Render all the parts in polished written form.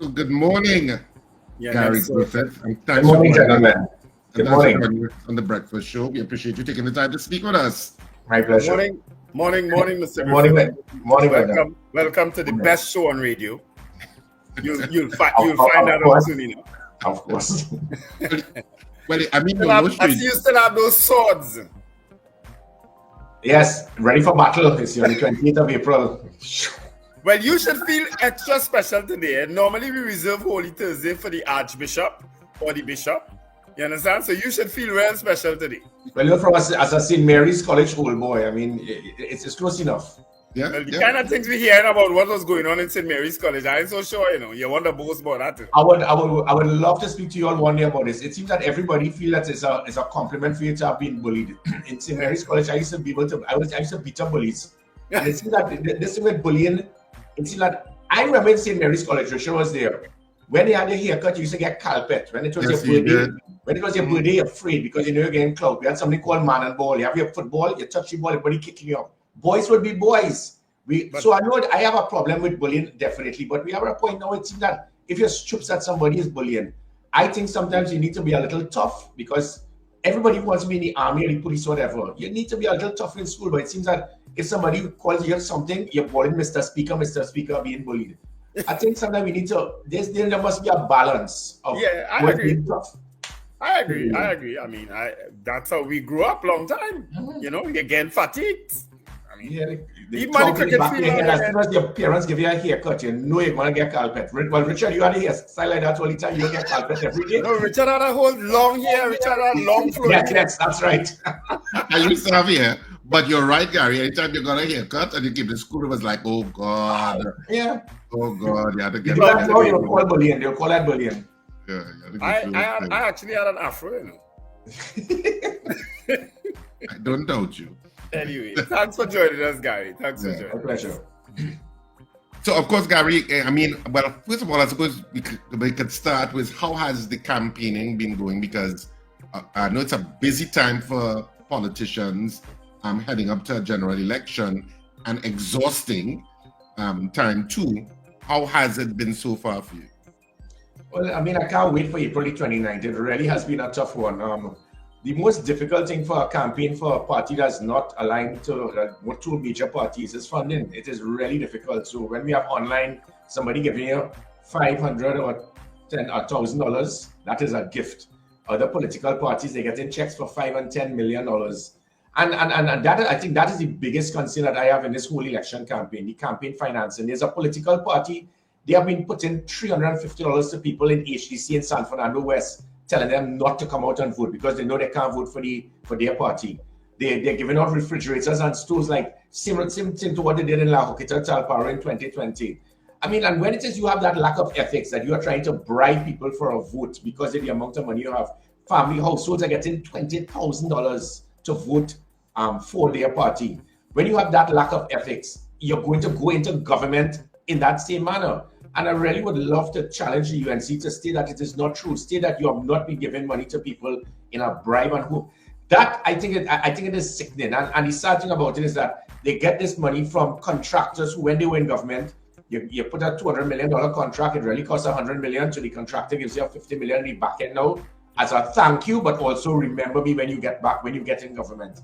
Good morning, Gary Griffith. And thanks Good morning, gentlemen. Good morning. On the breakfast show. We appreciate you taking the time to speak with us. My pleasure. Morning, Mr. Morning, Griffith. Welcome to the best show on radio. You'll find that out soon enough. Of course. Well, I mean, I see you still have those swords. Yes, ready for battle. It's the 28th of April. Well, you should feel extra special today. Normally, we reserve Holy Thursday for the Archbishop or the Bishop. You understand? So you should feel real special today. Well, you're from as a St. Mary's College old boy. I mean, it's close enough. Yeah. Well, the kind of things we hear about what was going on in St. Mary's College, I ain't so sure, you wonder both about that. I would love to speak to you all one day about this. It seems that everybody feels that it's a compliment for you to have been bullied. In St. Mary's College, I used to beat up bullies. And it seems that this thing with bullying, it seems that I remember in St. Mary's College, Richard was there. When you had your haircut, you used to get carpet. When it was your birthday, you're afraid because you know you're getting clout. We had something called man and ball. You have your football, you touch the ball, everybody kicking you up. Boys would be boys. So I know I have a problem with bullying, definitely, but we are at a point now. It seems that if you're stupid that somebody is bullying, I think sometimes you need to be a little tough because everybody wants to be in the army or the police or whatever. You need to be a little tough in school, but it seems that if somebody calls you something, you're calling Mr. Speaker being bullied. I think sometimes we need to, there must be a balance of being tough. I agree. I mean, that's how we grew up long time. You're getting fatigued. I mean, even as soon as your parents give you a haircut, you know you're going to get carpet. Well, Richard, you had a hairstyle like that all the time. You get carpet every day. No, Richard had a whole long hair. Richard had long flow. Yes, that's right. I used to have hair. But you're right, Gary. Anytime you got a haircut and you keep the school, it was like, oh God. Yeah. Oh God. You had to get it. That's how you call bullying. They call that bullying. Yeah. I actually had an afro, I don't doubt you. Anyway, thanks for joining us, Gary. Thanks for joining us. A pleasure. So, of course, Gary, I mean, well, first of all, I suppose we could start with how has the campaigning been going? Because I know it's a busy time for politicians. Heading up to a general election and exhausting time too. How has it been so far for you? Well, I mean, I can't wait for April 29th. It really has been a tough one. The most difficult thing for a campaign for a party that's not aligned to two major parties is funding. It is really difficult. So when we have online, somebody giving you $500 or $1,000, that is a gift. Other political parties, they're getting checks for $5 and $10 million. And that, I think that is the biggest concern that I have in this whole election campaign, the campaign financing. There's a political party, they have been putting $350 to people in HDC in San Fernando West, telling them not to come out and vote because they know they can't vote for their party. They're giving out refrigerators and stores like similar to what they did in La Joquita, Talparo in 2020. I mean, and when it is you have that lack of ethics that you are trying to bribe people for a vote because of the amount of money you have, family households are getting $20,000 to vote for their party. When you have that lack of ethics, you're going to go into government in that same manner. And I really would love to challenge the UNC to state that it is not true. State that you have not been giving money to people in a bribe and hope. That I think it is sickening. And the sad thing about it is that they get this money from contractors who, when they were in government, you put a $200 million contract, it really costs $100 million, so the contractor gives you a $50 million in the back end now as a thank you, but also remember me when you get in government.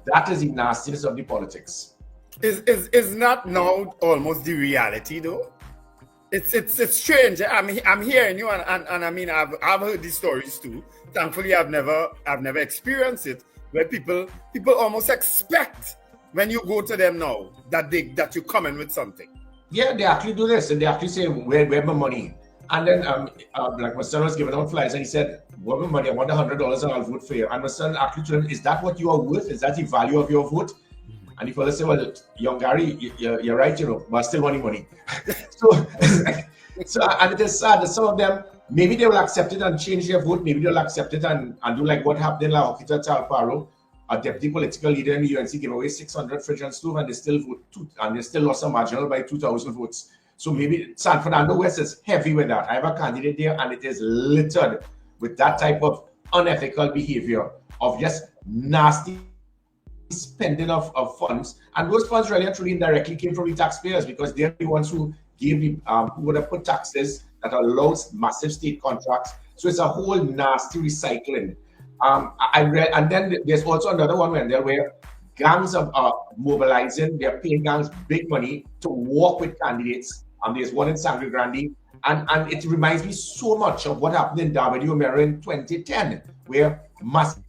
That is the nastiness of the politics. Is not now almost the reality though? It's strange. I'm hearing you, and I mean I've heard these stories too. Thankfully, I've never experienced it where people almost expect when you go to them now that you come in with something. Yeah, they actually do this, and they actually say where my money. And then like my son was giving out flyers and he said, "Where my money? I want $100 and I'll vote for you." And my son actually told him, "Is that what you are worth? Is that the value of your vote?" And the fellow said, "Well, young Gary, you're right, but I still want money." so and it is sad that some of them, maybe they will accept it and change their vote. Maybe they'll accept it and do like what happened in La Joquita, Talparo. A deputy political leader in the UNC gave away 600 fridge and stove, and they still and they still lost a marginal by 2,000 votes. So maybe San Fernando West is heavy with that. I have a candidate there, and it is littered with that type of unethical behavior of just nasty spending of funds. And those funds really and truly indirectly came from the taxpayers because they're the ones who gave who would have put taxes that allows massive state contracts. So it's a whole nasty recycling. I read, and then there's also another one, Wendell, where gangs are mobilizing. They're paying gangs big money to work with candidates. There's one in Sangre Grande, and it reminds me so much of what happened in Darby O'Meara in 2010, where massive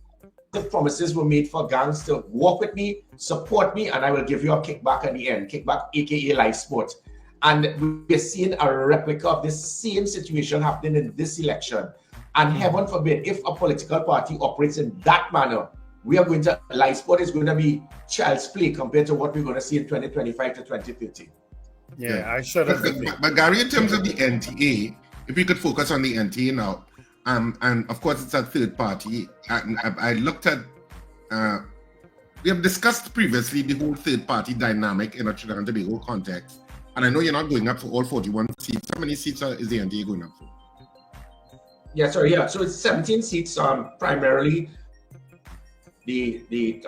promises were made for gangs to work with me, support me, and I will give you a kickback at the end. Kickback, aka live sport. And we're seeing a replica of this same situation happening in this election. And heaven forbid, if a political party operates in that manner, we are going to, live sport is going to be child's play compared to what we're going to see in 2025 to 2030. Yeah, I should have. But Gary, in terms of the NTA, if we could focus on the NTA now, and of course it's a third party. I looked at, we have discussed previously the whole third party dynamic in a Trinidad and Tobago context. And I know you're not going up for all 41 seats. How many seats is the NTA going up for? Yeah, sorry, yeah. So it's 17 seats, primarily the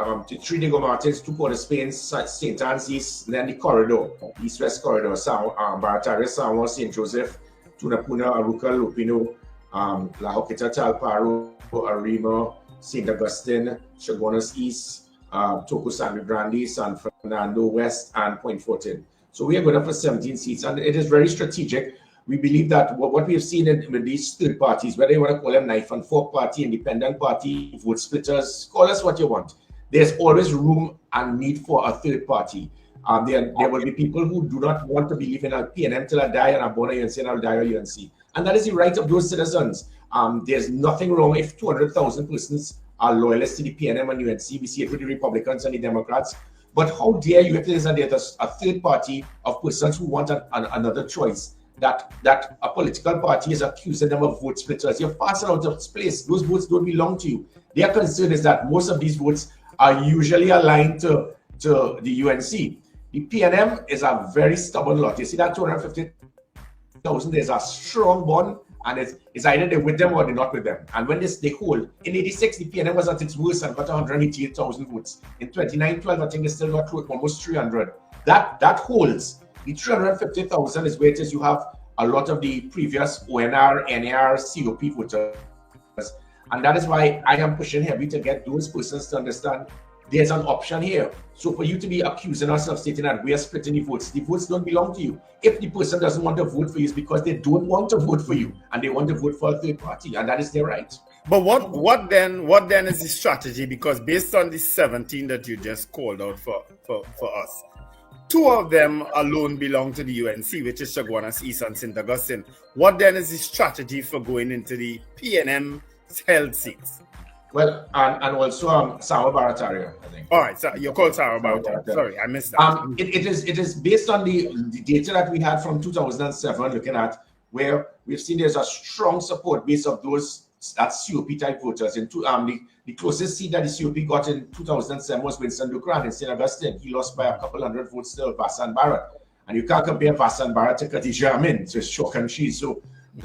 Trinidad Martins, 2 Port of Spain, St. Anne's East, then the corridor, East-West corridor, Barataria, San Juan, St. Joseph, Tunapuna, Aruca, Lupino, La Joqueta, Talparo, Arima, St. Augustine, Chaguanas East, Toco Sangre Grande, San Fernando West, and Point Fortin. So we are going up for 17 seats, and it is very strategic. We believe that what we have seen with these third parties, whether you want to call them knife and fork party, independent party, vote splitters, call us what you want. There's always room and need for a third party. There will be people who do not want to believe in a PNM till I die and I'm born a UNC and I'll die a UNC. And that is the right of those citizens. There's nothing wrong if 200,000 persons are loyalists to the PNM and UNC. We see it with the Republicans and the Democrats. But how dare you if there's a third party of persons who want another choice? That a political party is accusing them of vote splitters. You're passing out of place. Those votes don't belong to you. Their concern is that most of these votes are usually aligned to the UNC. The PNM is a very stubborn lot. You see that 250,000, there's a strong bond, and it's either they're with them or they're not with them. And when they hold, in 86, the PNM was at its worst and got 188,000 votes. In 29-12, I think they still got almost 300. That holds. The 350,000 is where it is you have a lot of the previous ONR, NAR, COP voters. And that is why I am pushing heavy to get those persons to understand there's an option here. So for you to be accusing us of stating that we are splitting the votes don't belong to you. If the person doesn't want to vote for you, it's because they don't want to vote for you and they want to vote for a third party, and that is their right. But what then is the strategy? Because based on the 17 that you just called out for us, 2 of them alone belong to the UNC, which is Chaguanas East and St. Augustine. What then is the strategy for going into the PNM held seats? Well, and also Sawa Barataria, I think. All right, so you're called Sawa Barataria. Sorry, I missed that. It is based on the data that we had from 2007, looking at where we've seen there's a strong support base of those that COP type voters. The closest seat that the COP got in 2007 was Winston Dukran in St. Augustine. He lost by a couple hundred votes to Vassan Barrett. And you can't compare Vassan Barrett to Khadija Amin. So it's chalk and cheese. So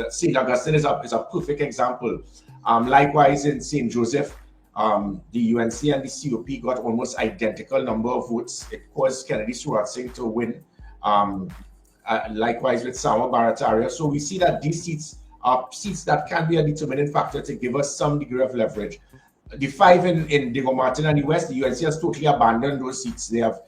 St. Augustine is a perfect example. Likewise, in St. Joseph, the UNC and the COP got almost identical number of votes. It caused Kennedy Surat Singh to win. Likewise with Sawa Barataria. So we see that these seats are seats that can be a determining factor to give us some degree of leverage. The 5 in Diego Martin and the West, the UNC has totally abandoned those seats. They have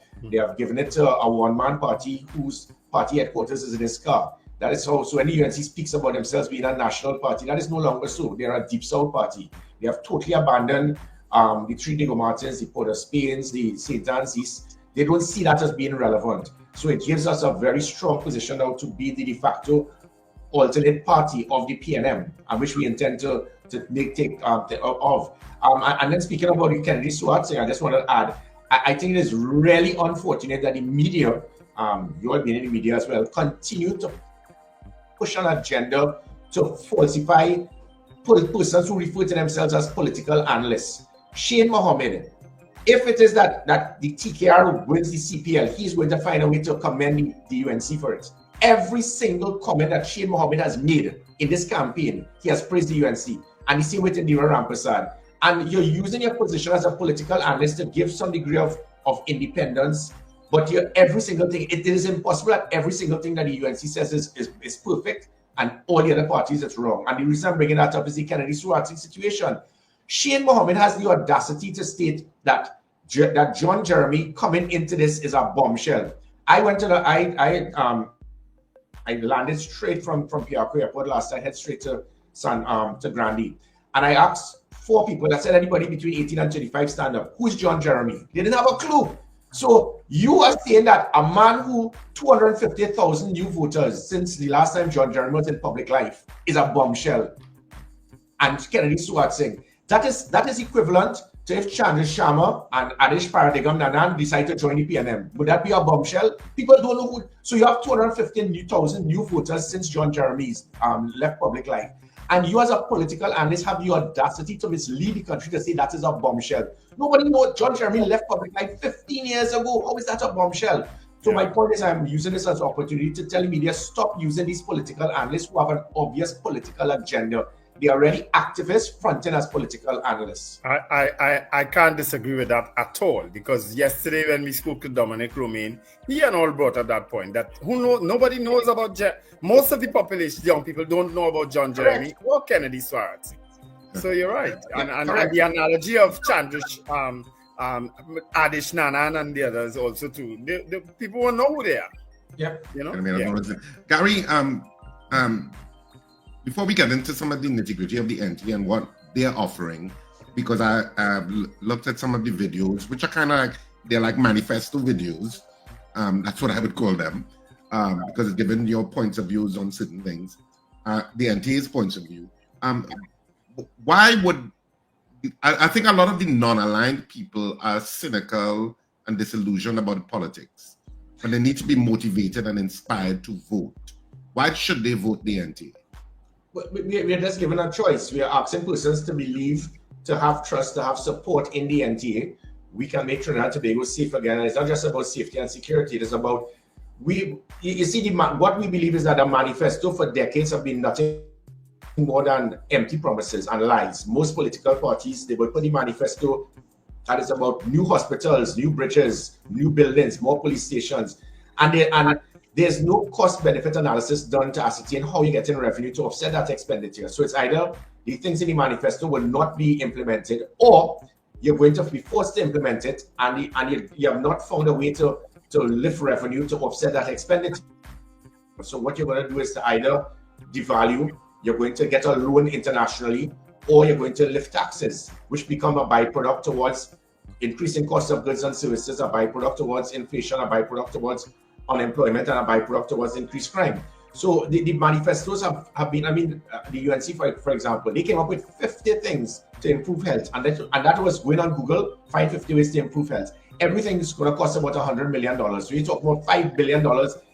given it to a one-man party whose party headquarters is in his car. That is how, so when the UNC speaks about themselves being a national party, that is no longer so. They're a deep south party. They have totally abandoned the 3 Diego Martins, the Port of Spain, the St. Anne's East. They don't see that as being relevant. So it gives us a very strong position now to be the de facto alternate party of the PNM, and which we intend to take of. And then speaking about the Kennedy Suat Singh, I just want to add, I think it is really unfortunate that the media, you all been in the media as well, continue to push an agenda to falsify persons who refer to themselves as political analysts. Shane Mohammed, if it is that the TKR wins the CPL, he's going to find a way to commend the UNC for it. Every single comment that Shane Mohammed has made in this campaign, he has praised the UNC. And the same with Indira Rampersad. And you're using your position as a political analyst to give some degree of independence, but every single thing, it is impossible that every single thing that the UNC says is perfect. and all the other parties, it's wrong. And the reason I'm bringing that up is the Kennedy Suarez situation. Shane Mohammed has the audacity to state that John Jeremy coming into this is a bombshell. I went to I landed straight from Piarco Airport last night, head straight to Grandi. And I asked 4 people, I said anybody between 18 and 25 stand up. Who's John Jeremy? They didn't have a clue. So you are saying that a man who 250,000 new voters since the last time John Jeremy was in public life is a bombshell. And Kennedy Suarez saying that is equivalent to if Chandra Sharma and Adish Paradigm Nanan decide to join the PNM. Would that be a bombshell? People don't know who. So you have 215,000 new voters since John Jeremy's left public life. And you as a political analyst have the audacity to mislead the country to say that is a bombshell. Nobody knows John Jeremy left public life 15 years ago. How is that a bombshell? So my point is I'm using this as an opportunity to tell the media, stop using these political analysts who have an obvious political agenda. They are already activists fronting as political analysts. I can't disagree with that at all, because yesterday when we spoke to Dominic Romaine, he and all brought up that point that nobody knows about most of the population, young people don't know about John Jeremy or Kennedy Suarez. So you're right. And the analogy of Chandrish, Adish Nanan and the others also too. The people will know who they are. Yep. You know? Gary, before we get into some of the nitty-gritty of the NTA and what they're offering, because I've looked at some of the videos, which are kind of like, they're like manifesto videos. That's what I would call them, because it's given your points of views on certain things, the NTA's points of view. Why would, I think a lot of the non-aligned people are cynical and disillusioned about politics, but they need to be motivated and inspired to vote. Why should they vote the NTA? We are just given a choice. We are asking persons to believe, to have trust, to have support in the NTA. We can make Trinidad and Tobago safe again. And it's not just about safety and security. It is about, you see, what we believe is that a manifesto for decades have been nothing more than empty promises and lies. Most political parties, they will put the manifesto that is about new hospitals, new bridges, new buildings, more police stations. And there's no cost-benefit analysis done to ascertain how you're getting revenue to offset that expenditure. So it's either the things in the manifesto will not be implemented, or you're going to be forced to implement it, and you have not found a way to lift revenue to offset that expenditure. So what you're going to do is to either devalue, you're going to get a loan internationally, or you're going to lift taxes, which become a byproduct towards increasing cost of goods and services, a byproduct towards inflation, a byproduct towards unemployment, and a byproduct towards increased crime. So the manifestos have been, the UNC, for example, they came up with 50 things to improve health. And that was going on Google, find 50 ways to improve health. Everything is going to cost about $100 million. So you talk about $5 billion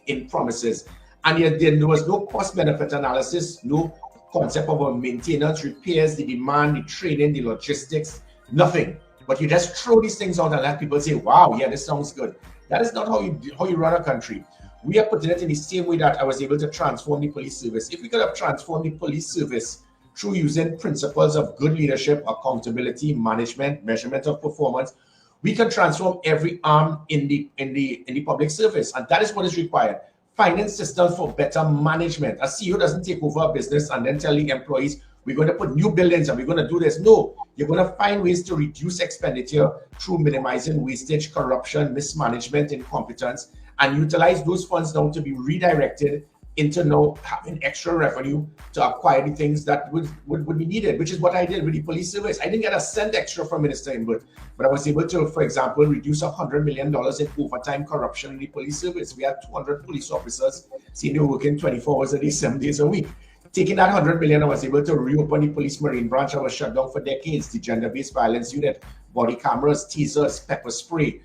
in promises. And yet there was no cost-benefit analysis, no concept about maintenance, repairs, the demand, the training, the logistics, nothing. But you just throw these things out and let people say, wow, yeah, this sounds good. That is not how you run a country. We are putting it in the same way that I was able to transform the police service. If we could have transformed the police service through using principles of good leadership, accountability, management, measurement of performance, we can transform every arm in the public service. And that is what is required. Finding systems for better management. A CEO doesn't take over a business and then tell the employees, we're going to put new buildings and we're going to do this. No, you're going to find ways to reduce expenditure through minimizing wastage, corruption, mismanagement, incompetence, and utilize those funds now to be redirected into now having extra revenue to acquire the things that would be needed, which is what I did with the police service. I didn't get a cent extra from Minister Inwood, but I was able to, for example, reduce $100 million in overtime corruption in the police service. We had 200 police officers saying they were working 24 hours a day, 7 days a week. Taking that $100 million, I was able to reopen the police marine branch. I was shut down for decades. The gender-based violence unit, body cameras, tasers, pepper spray,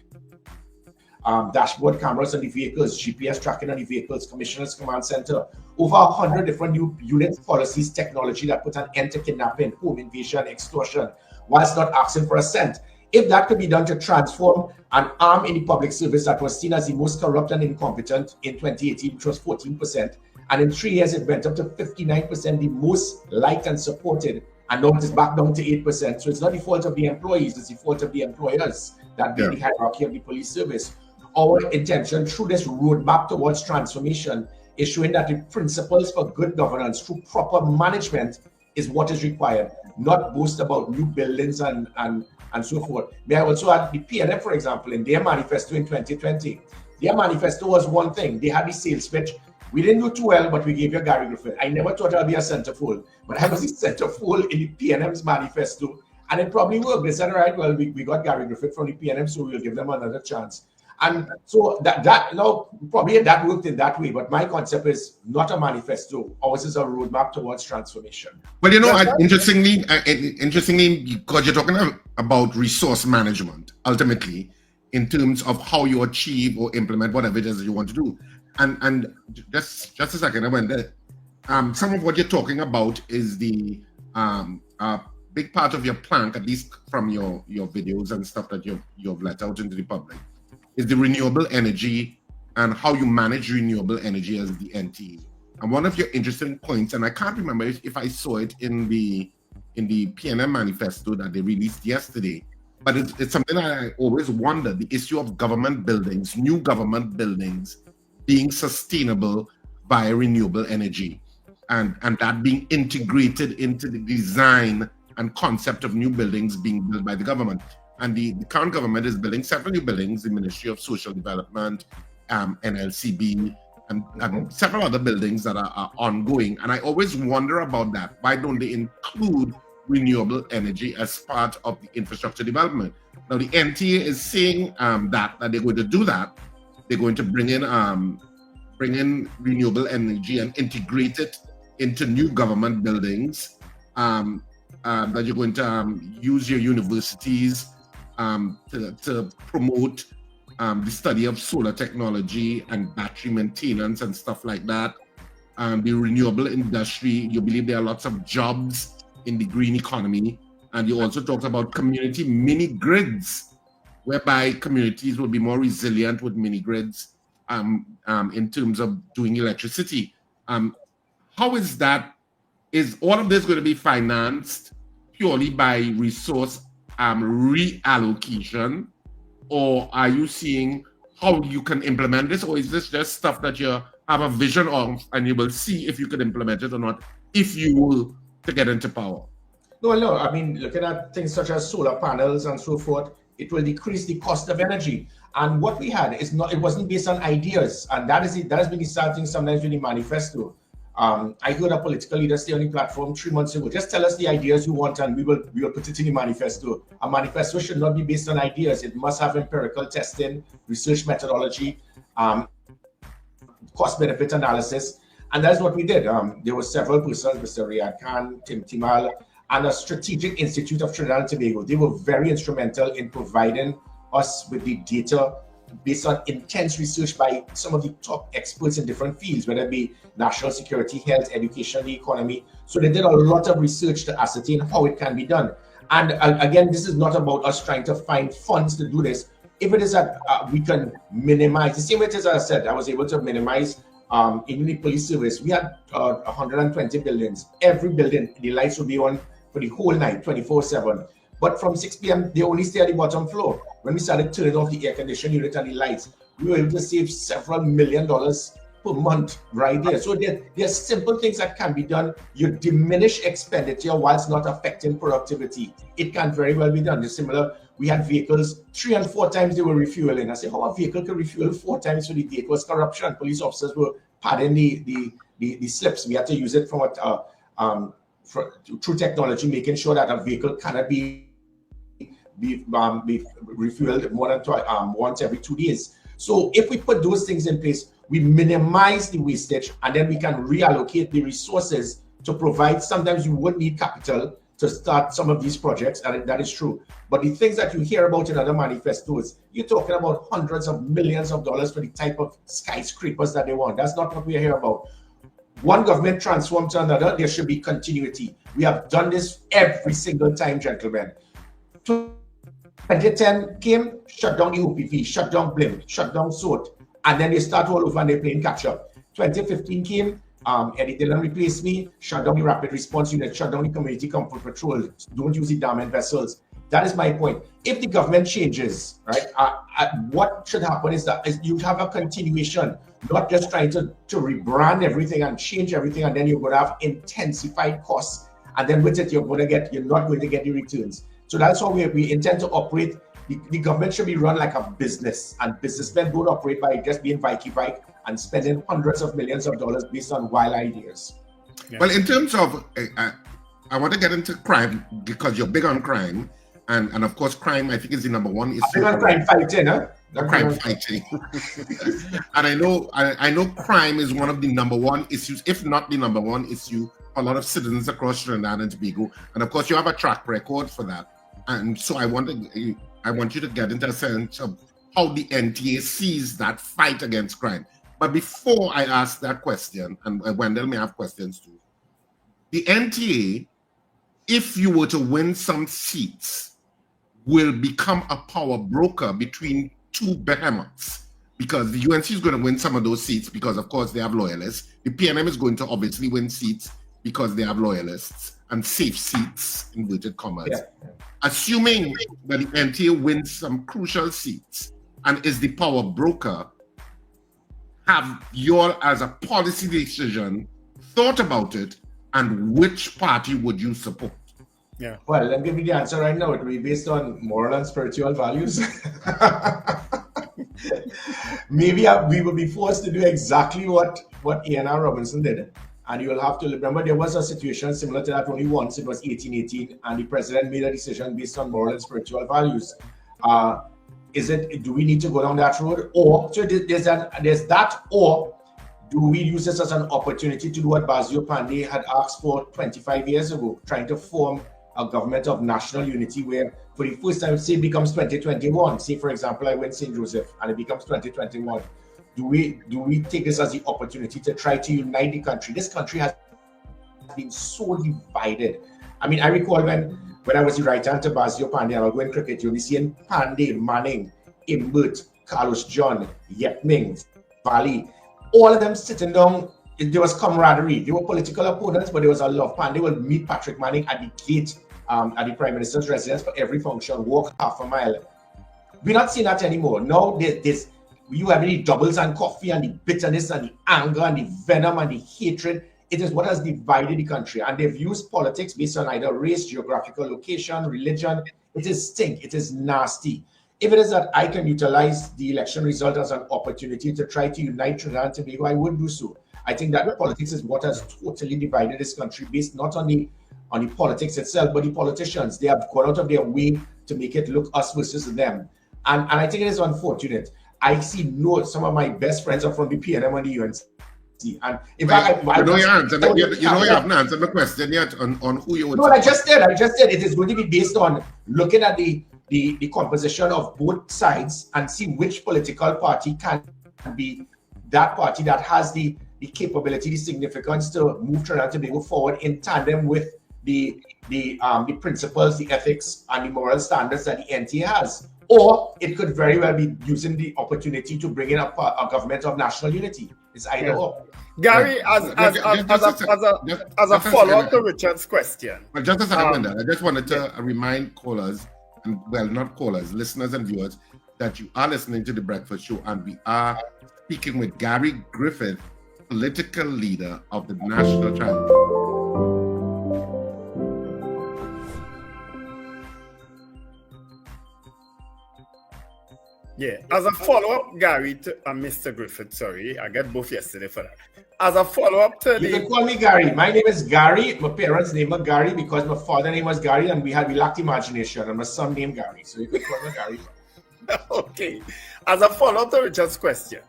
dashboard cameras on the vehicles, GPS tracking on the vehicles, Commissioner's Command Center, over 100 different new units, policies, technology that put an end to kidnapping, home invasion, extortion, whilst not asking for a cent. If that could be done to transform an arm in the public service that was seen as the most corrupt and incompetent in 2018, which was 14%, and in 3 years, it went up to 59%, the most liked and supported, and now it is back down to 8%. So it's not the fault of the employees, it's the fault of the employers that be the hierarchy of the police service. Our intention through this roadmap towards transformation is showing that the principles for good governance through proper management is what is required, not boast about new buildings and so forth. May I also add the PNM, for example, in their manifesto in 2020, their manifesto was one thing. They had the sales pitch. We didn't do too well, but we gave you Gary Griffith. I never thought I'd be a centerfold, but I was a centerfold in the PNM's manifesto, and it probably worked. They said, all right, well, we got Gary Griffith from the PNM, so we'll give them another chance. And so that probably that worked in that way, but my concept is not a manifesto. Ours is a roadmap towards transformation. Well, interestingly, because you're talking about resource management, ultimately, in terms of how you achieve or implement whatever it is you want to do. And just a second, I went there. Some of what you're talking about is the big part of your plank, at least from your videos and stuff that you've let out into the public, is the renewable energy and how you manage renewable energy as the NTA. And one of your interesting points, and I can't remember if I saw it in the PNM manifesto that they released yesterday, but it's something that I always wonder, the issue of government buildings, new government buildings being sustainable via renewable energy, and that being integrated into the design and concept of new buildings being built by the government. And the current government is building several new buildings, the Ministry of Social Development, NLCB, and several other buildings that are ongoing. And I always wonder about that. Why don't they include renewable energy as part of the infrastructure development? Now, the NTA is saying that they're going to do that. They're going to bring in renewable energy and integrate it into new government buildings. That you're going to use your universities to promote the study of solar technology and battery maintenance and stuff like that. The renewable industry, you believe there are lots of jobs in the green economy. And you also talked about community mini grids, whereby communities will be more resilient with mini grids in terms of doing electricity. How is that? Is all of this going to be financed purely by resource reallocation, or are you seeing how you can implement this, or is this just stuff that you have a vision of and you will see if you can implement it or not if you will to get into power? No, I mean, looking at things such as solar panels and so forth, it will decrease the cost of energy. And what we had is it wasn't based on ideas, and that has been the sad thing sometimes with the manifesto. I heard a political leader say on the platform 3 months ago, just tell us the ideas you want and we will put it in the manifesto. A manifesto should not be based on ideas. It must have empirical testing, research methodology, cost-benefit analysis. And that's what we did. There were several persons, Mr. Riyad Khan, Tim Timal, and a Strategic Institute of Trinidad and Tobago. They were very instrumental in providing us with the data based on intense research by some of the top experts in different fields, whether it be national security, health, education, the economy. So they did a lot of research to ascertain how it can be done. And again, this is not about us trying to find funds to do this. If it is that we can minimize, the same way as I said, I was able to minimize in the police service. We had 120 buildings. Every building, the lights would be on for the whole night, 24/7. But from 6 p.m., they only stay at the bottom floor. When we started turning off the air conditioning unit and the lights, we were able to save several $1 million per month right there. So there are simple things that can be done. You diminish expenditure whilst not affecting productivity. It can very well be done. It's similar. We had vehicles 3 and 4 times they were refueling. I said, how a vehicle can refuel 4 times for the day? It was corruption. Police officers were padding the slips. We had to use it from through technology, making sure that a vehicle cannot be refueled more than once every 2 days. So if we put those things in place, we minimize the wastage, and then we can reallocate the resources to provide. Sometimes you would need capital to start some of these projects, and that is true. But the things that you hear about in other manifestos, you're talking about hundreds of millions of dollars for the type of skyscrapers that they want. That's not what we hear about. One government transformed to another, there should be continuity. We have done this every single time, gentlemen. 2010 came, shut down the OPV, shut down BLIM, shut down SOT, and then they start all over and they're playing catch up. 2015 came, Eddie Dillon replaced me, shut down the rapid response unit, shut down the community comfort patrol, don't use the damn vessels. That is my point. If the government changes, right, what should happen is that you have a continuation, not just trying to rebrand everything and change everything, and then you're going to have intensified costs, and then with it you're not going to get the returns. So that's how we intend to operate. The government should be run like a business, and businessmen don't operate by just being Vikey and spending hundreds of millions of dollars based on wild ideas. Yeah. Well, in terms of, I want to get into crime because you're big on crime, and of course, crime I think is the number one issue. Big on crime fighting, huh? Crime fighting, and I know crime is one of the number one issues, if not the number one issue, for a lot of citizens across Trinidad and Tobago, and of course, you have a track record for that. And so I want you to get into a sense of how the NTA sees that fight against crime. But before I ask that question, and Wendell may have questions too, the NTA, if you were to win some seats, will become a power broker between two behemoths, because the UNC is going to win some of those seats because, of course, they have loyalists. The PNM is going to obviously win seats because they have loyalists and safe seats, inverted commas. Yeah. Assuming that the NTA wins some crucial seats and is the power broker, have you all, as a policy decision, thought about it, and which party would you support? Yeah. Well, let me give you the answer right now. It will be based on moral and spiritual values. Maybe we will be forced to do exactly what A.N.R. Robinson did. And you will have to remember there was a situation similar to that only once. It was 1818, and the president made a decision based on moral and spiritual values. Do we need to go down that road? Or so there's that, or do we use this as an opportunity to do what Basio Pandey had asked for 25 years ago, trying to form a government of national unity where for the first time, say it becomes 2021, say for example I win St. Joseph and it becomes 2021. Do we take this as the opportunity to try to unite the country? This country has been so divided. I mean, I recall when I was the right hand to Basio Pandey and I'll go in cricket, you'll be seeing Pandey, Manning, Imbert, Carlos John, Yepming, Valley, all of them sitting down. There was camaraderie. They were political opponents, but there was a love. Pandey will meet Patrick Manning at the gate at the Prime Minister's residence for every function, walk half a mile. We're not seeing that anymore. Now you have the doubles and coffee and the bitterness and the anger and the venom and the hatred. It is what has divided the country. And they've used politics based on either race, geographical location, religion. It is stink. It is nasty. If it is that I can utilize the election result as an opportunity to try to unite Trinidad and Tobago, I would do so. I think that politics is what has totally divided this country, based not on the politics itself, but the politicians. They have gone out of their way to make it look us versus them. And I think it is unfortunate. I see some of my best friends are from the PNM and the UNC. And in fact, you haven't answered the question yet on who you would. No, I just did. It is going to be based on looking at the composition of both sides and see which political party can be that party that has the capability, the significance to move Trinidad and Tobago forward in tandem with the principles, the ethics, and the moral standards that the NTA has. Or it could very well be using the opportunity to bring in a government of national unity. It's either or. Gary, as a follow-up to Richard's question. Well, just a second, I just wanted to remind callers, and well, not callers, listeners and viewers, that you are listening to The Breakfast Show, and we are speaking with Gary Griffith, political leader of the National Triangle. Yeah, as a follow-up, Gary, to Mr. Griffith, sorry, I got both yesterday for that. As a follow-up to You can call me Gary. My name is Gary. My parents named me Gary because my father's name was Gary and we lacked imagination, and my son named Gary. So you can call me Gary. Okay. As a follow-up to Richard's question,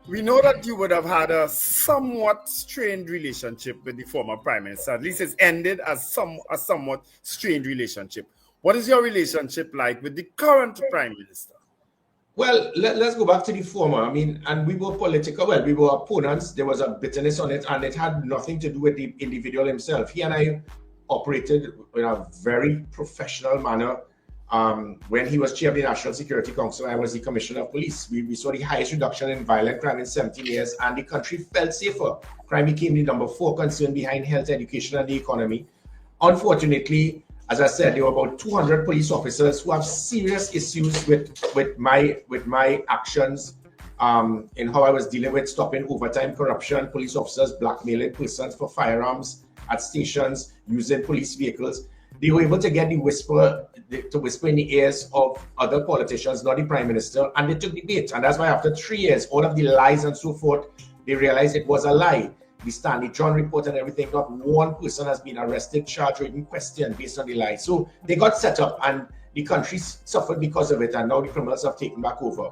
we know that you would have had a somewhat strained relationship with the former Prime Minister. At least it's ended as a somewhat strained relationship. What is your relationship like with the current Prime Minister? Well, let's go back to the former. I mean, and we were political. Well, we were opponents. There was a bitterness on it, and it had nothing to do with the individual himself. He and I operated in a very professional manner. When he was chair of the National Security Council, I was the Commissioner of Police. We saw the highest reduction in violent crime in 17 years, and the country felt safer. Crime became the number 4 concern behind health, education, and the economy. Unfortunately, as I said, there were about 200 police officers who have serious issues with my actions in how I was dealing with stopping overtime corruption, police officers blackmailing persons for firearms at stations, using police vehicles. They were able to get to whisper in the ears of other politicians, not the Prime Minister, and they took the bait. And that's why after 3 years, all of the lies and so forth, they realized it was a lie. The Stanley John report and everything, not one person has been arrested, charged, or even questioned based on the lie. So they got set up and the country suffered because of it, and now the criminals have taken back over.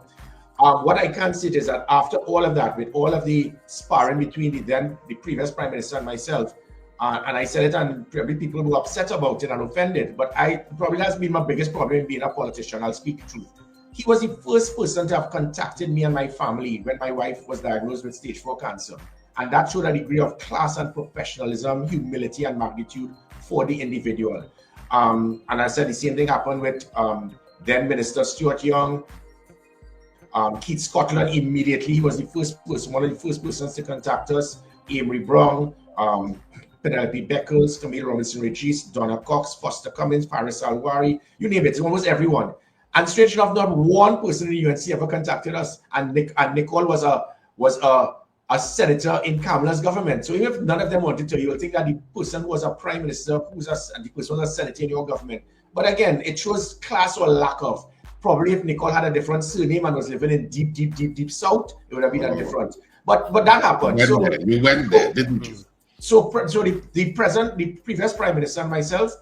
What I can say is that after all of that, with all of the sparring between the previous Prime Minister and myself, and I said it, and probably people were upset about it and offended, but probably has been my biggest problem in being a politician. I'll speak the truth. He was the first person to have contacted me and my family when my wife was diagnosed with stage 4 cancer. And that showed a degree of class and professionalism, humility and magnitude for the individual. And I said the same thing happened with then Minister Stuart Young, Keith Scotland immediately. He was the first person, one of the first persons to contact us. Amory Brown, Penelope Beckles, Camille Robinson-Regis, Donna Cox, Foster Cummins, Paris Alwari, you name it, almost everyone. And strange enough, not one person in the UNC ever contacted us. And Nicole was a senator in Kamala's government. So even if none of them wanted to, you will think that the person was a prime minister, and the person was a senator in your government. But again, it shows class or lack of. Probably if Nicole had a different surname and was living in deep south, it would have been different. But that happened. We went there, didn't you? So the previous prime minister and myself,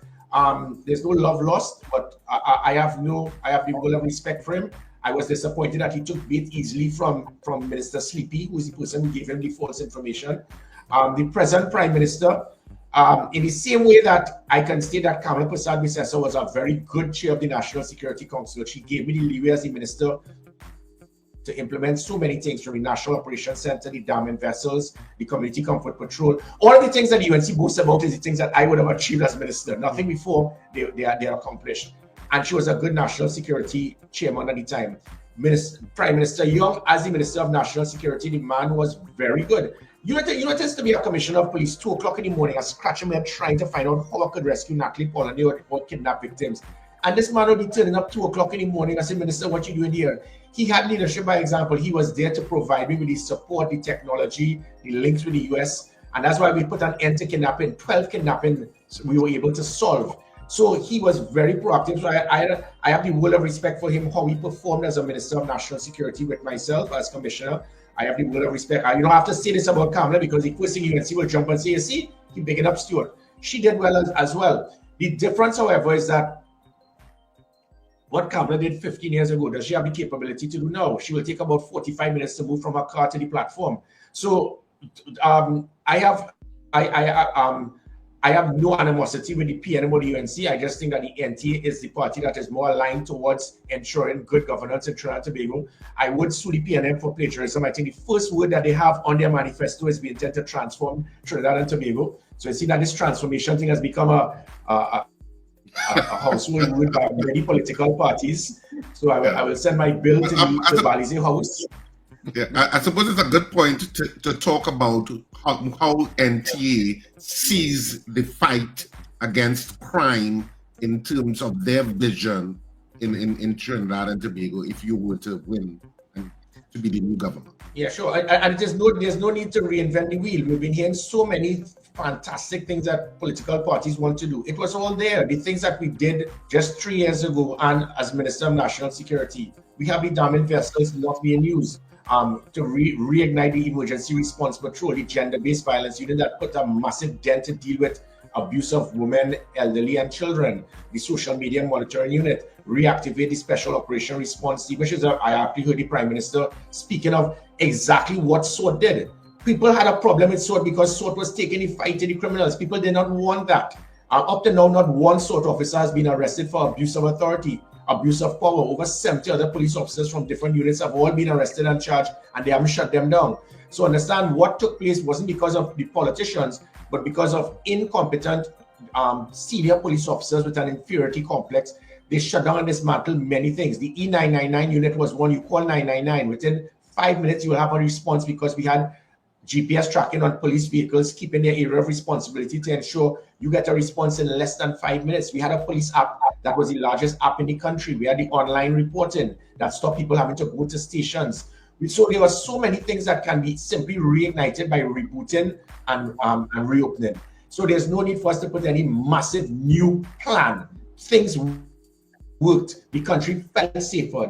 there's no love lost, but I have the full of respect for him. I was disappointed that he took bait easily from Minister Sleepy, who is the person who gave him the false information. The present Prime Minister, in the same way that I can state that Kamala Persad-Bissessar was a very good chair of the National Security Council. She gave me the leeway as the minister to implement so many things, from the National Operations Center, the damming vessels, the Community Comfort Patrol. All of the things that the UNC boasts about is the things that I would have achieved as minister. Nothing before they are accomplished. And she was a good national security chairman at the time. Prime Minister Young, as the Minister of National Security, the man was very good. You notice to be a commissioner of police 2 o'clock in the morning, I scratch my head trying to find out how I could rescue Natalie Pollard or kidnap victims. And this man would be turning up 2 o'clock in the morning. I said, Minister, what you doing here? He had leadership by example. He was there to provide me with the support, the technology, the links with the US. And that's why we put an end to kidnapping. 12 kidnapping we were able to solve. So he was very proactive. So I have the world of respect for him, how he performed as a Minister of National Security with myself as Commissioner. I have the world of respect. You don't have to say this about Kamala, because the first thing you can see will jump and say, you see, you're bigging up Stuart. She did well as well. The difference, however, is that what Kamala did 15 years ago, does she have the capability to do now? She will take about 45 minutes to move from her car to the platform. So I have no animosity with the PNM or the UNC. I just think that the NTA is the party that is more aligned towards ensuring good governance in Trinidad and Tobago. I would sue the PNM for plagiarism. I think the first word that they have on their manifesto is we intend to transform Trinidad and Tobago. So I see that this transformation thing has become a household word by many political parties. So I will send my bill to the Balize House. Yeah, I suppose it's a good point to talk about how NTA sees the fight against crime in terms of their vision in Trinidad and Tobago if you were to win and to be the new government. Yeah, sure. And there's no need to reinvent the wheel. We've been hearing so many fantastic things that political parties want to do. It was all there. The things that we did just 3 years ago, and as Minister of National Security, we have the damming vessels not being used. To reignite the emergency response patrol, the gender-based violence unit that put a massive dent to deal with abuse of women, elderly, and children. The social media monitoring unit, reactivate the special operation response team, which is I actually heard the Prime Minister speaking of exactly what SWOT did. People had a problem with SWOT because SWOT was taking the fight to the criminals. People did not want that. Up to now, not one SWOT officer has been arrested for abuse of authority, abuse of power. Over 70 other police officers from different units have all been arrested and charged, and they haven't shut them down. So understand what took place wasn't because of the politicians, but because of incompetent senior police officers with an inferiority complex. They shut down and dismantled many things. The E999 unit was one. You call 999. Within 5 minutes, you will have a response, because we had GPS tracking on police vehicles, keeping their area of responsibility to ensure you get a response in less than 5 minutes. We had a police app that was the largest app in the country. We had the online reporting that stopped people having to go to stations. So there were so many things that can be simply reignited by rebooting and reopening. So there's no need for us to put any massive new plan. Things worked. The country felt safer.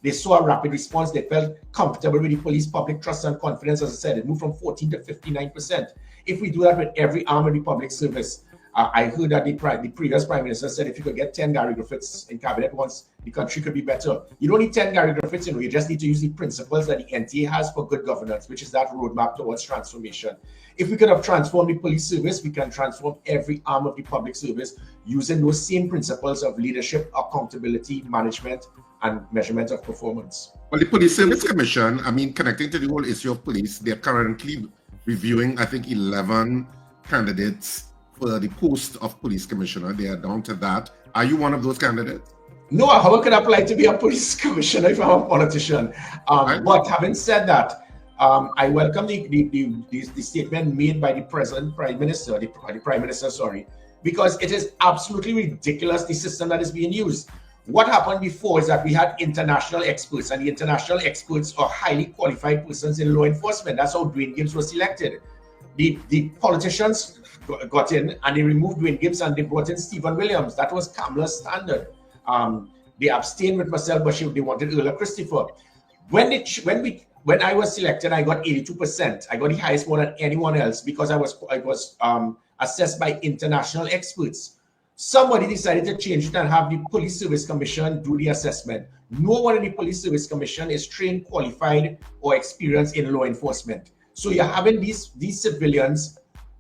They saw a rapid response. They felt comfortable with the police. Public trust and confidence, as I said, it moved from 14 to 59%. If we do that with every arm of the public service, I heard that the previous Prime Minister said if you could get 10 Gary Griffiths in cabinet once, the country could be better. You don't need 10 Gary Griffiths, you just need to use the principles that the NTA has for good governance, which is that roadmap towards transformation. If we could have transformed the police service, we can transform every arm of the public service using those same principles of leadership, accountability, management, and measurement of performance. Well, the Police Service Commission, connecting to the whole issue of police, they're currently reviewing, I think, 11 candidates for the post of police commissioner. They are down to that. Are you one of those candidates? No, how could I apply to be a police commissioner if I'm a politician? But having said that, I welcome the statement made by the Prime Minister, because it is absolutely ridiculous, the system that is being used. What happened before is that we had international experts, and the international experts are highly qualified persons in law enforcement. That's how Dwayne Gibbs was selected. The politicians got in and they removed Dwayne Gibbs and they brought in Stephen Williams. That was Kamala's standard. They abstained with Marcel Bashir. They wanted Earl Christopher. When I was selected, I got 82%. I got the highest one than anyone else because I was assessed by international experts. Somebody decided to change it and have the Police Service Commission do the assessment. No one in the Police Service Commission is trained, qualified, or experienced in law enforcement. So you're having these civilians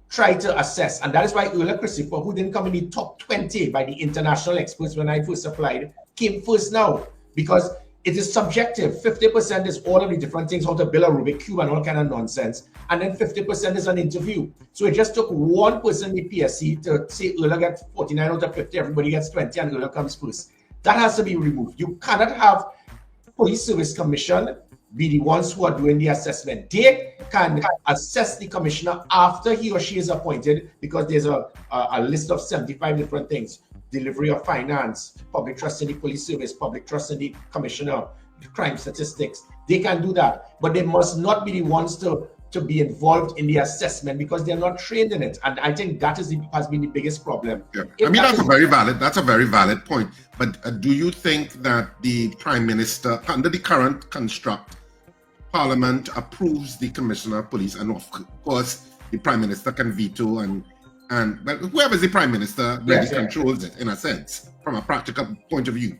try to assess, and that is why Earl Christopher, who didn't come in the top 20 by the international experts when I first applied, came first now, because it is subjective. 50% is all of the different things, how to build a Rubik Cube and all kind of nonsense, and then 50% is an interview. So it just took one person in the PSC to say Earl gets 49 out of 50, everybody gets 20, and Earl comes first. That has to be removed. You cannot have Police Service Commission be the ones who are doing the assessment. They can assess the commissioner after he or she is appointed, because there's a list of 75 different things: delivery of finance, public trust in the police service, public trust in the commissioner, crime statistics. They can do that, but they must not be the ones to be involved in the assessment because they're not trained in it. And I think that has been the biggest problem. Yeah. That's a very valid point. But do you think that the Prime Minister, under the current construct, Parliament approves the Commissioner of Police, and of course the Prime Minister can veto, and whoever is the Prime Minister really controls it in a sense from a practical point of view.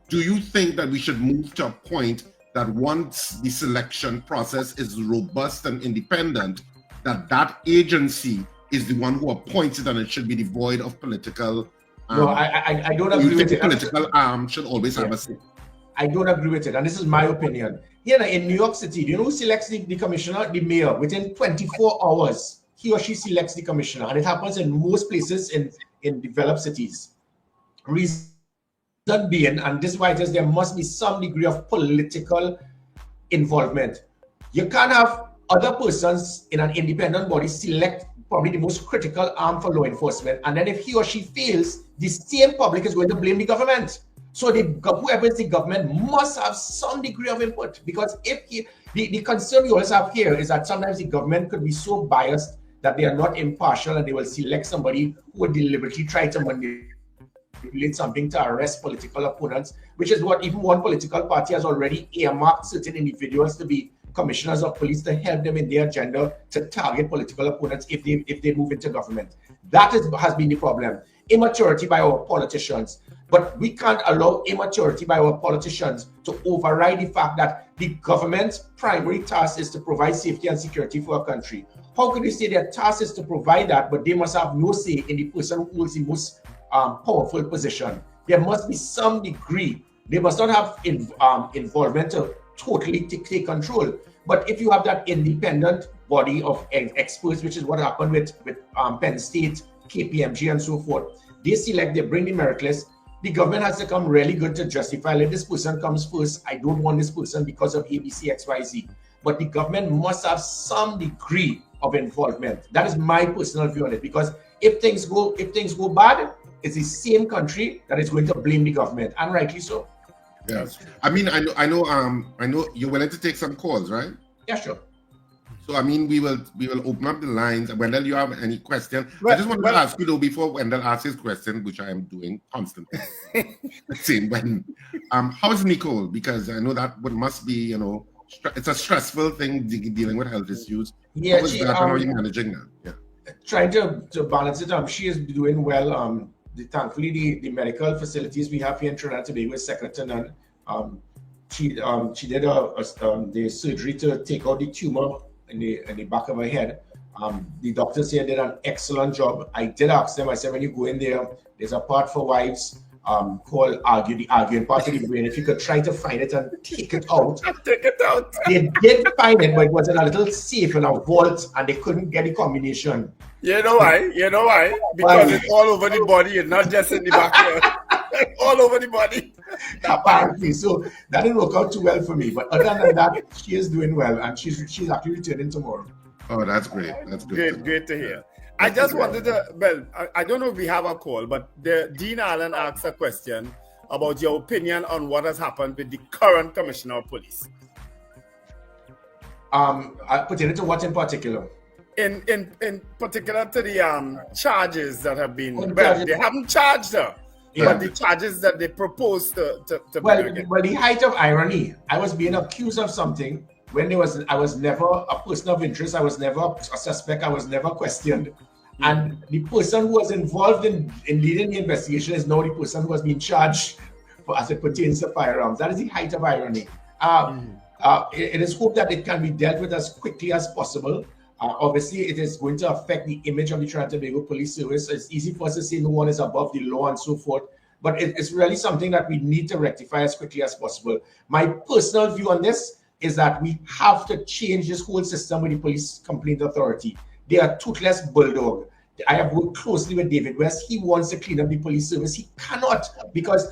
Do you think that we should move to a point that once the selection process is robust and independent, that agency is the one who appoints it and it should be devoid of political? No, I don't agree with it. Political arm should always have a say. I don't agree with it, and this is my opinion. Here in New York City, do you know who selects the commissioner? The mayor. Within 24 hours, he or she selects the commissioner, and it happens in most places in developed cities. Reason being, and this is why it is, there must be some degree of political involvement. You can't have other persons in an independent body select probably the most critical arm for law enforcement, and then if he or she fails, the same public is going to blame the government. So whoever is the government must have some degree of input, because the concern we always have here is that sometimes the government could be so biased that they are not impartial, and they will select somebody who would deliberately try to manipulate something to arrest political opponents, which is what even one political party has already earmarked certain individuals to be commissioners of police to help them in their agenda to target political opponents if they move into government. That has been the problem. Immaturity by our politicians. But we can't allow immaturity by our politicians to override the fact that the government's primary task is to provide safety and security for our country. How could you say their task is to provide that, but they must have no say in the person who holds the most powerful position? There must be some degree. They must not have involvement to totally take control. But if you have that independent body of experts, which is what happened with Penn State, KPMG, and so forth, they bring the merit list. The government has to come really good to justify, let this person comes first. I don't want this person because of ABC, XYZ. but the government must have some degree of involvement. That is my personal view on it, because if things go bad, it's the same country that is going to blame the government, and rightly so. Yes. I mean, I know you're willing to take some calls, right? Yeah, sure. So I mean, we will open up the lines. Wendell, you have any question? I just wanted to ask you though, before Wendell asks his question, which I am doing constantly. Same when how's Nicole? Because I know that must be, you know, it's a stressful thing dealing with health issues. Yeah, how are you managing that? Yeah. Trying to balance it. She is doing well. Thankfully, the medical facilities we have here in Trinidad and Tobago is second to none. She did the surgery to take out the tumor in the back of her head. The doctors here did an excellent job. I did ask them, I said, when you go in there, there's a part for wives called the arguing part of the brain. If you could try to find it and take it out. Take it out. They did find it, but it was in a little safe in a vault, and they couldn't get the combination. You know why? Because it's all over the body and not just in the back here. All over the body. Apparently. So that didn't work out too well for me. But other than that, she is doing well, and she's actually returning tomorrow. Oh, that's great. That's good. Great to hear. I just wanted to, well, I don't know if we have a call, but Dean Allen asked a question about your opinion on what has happened with the current Commissioner of Police. Pertaining to what in particular? In particular to the charges that have been, they haven't charged her, but the charges that they proposed to well, the height of irony, I was being accused of something when I was never a person of interest, I was never a suspect, I was never questioned. And the person who was involved in leading the investigation is now the person who has been charged as it pertains to firearms. That is the height of irony. It is hoped that it can be dealt with as quickly as possible. Obviously, it is going to affect the image of the Trinidad and Tobago Police Service. It's easy for us to say no one is above the law and so forth, but it's really something that we need to rectify as quickly as possible. My personal view on this is that we have to change this whole system with the Police Complaint Authority. They are toothless bulldog. I have worked closely with David West. He wants to clean up the police service. He cannot, because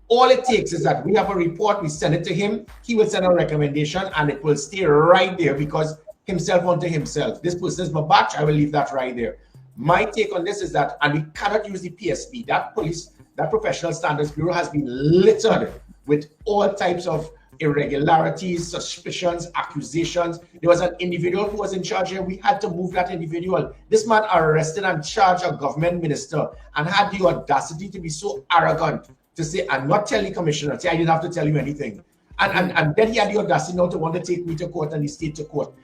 all it takes is that we have a report, we send it to him, he will send a recommendation, and it will stay right there because himself unto himself. This person is my batch, I will leave that right there. My take on this is that, and we cannot use the PSB, that Professional Standards Bureau has been littered with all types of irregularities, suspicions, accusations. There was an individual who was in charge here. We had to move that individual. This man arrested and charged a government minister and had the audacity to be so arrogant to say, I'm not telling the commissioner, say I didn't have to tell you anything. And then he had the audacity now to want to take me to court and the state to court.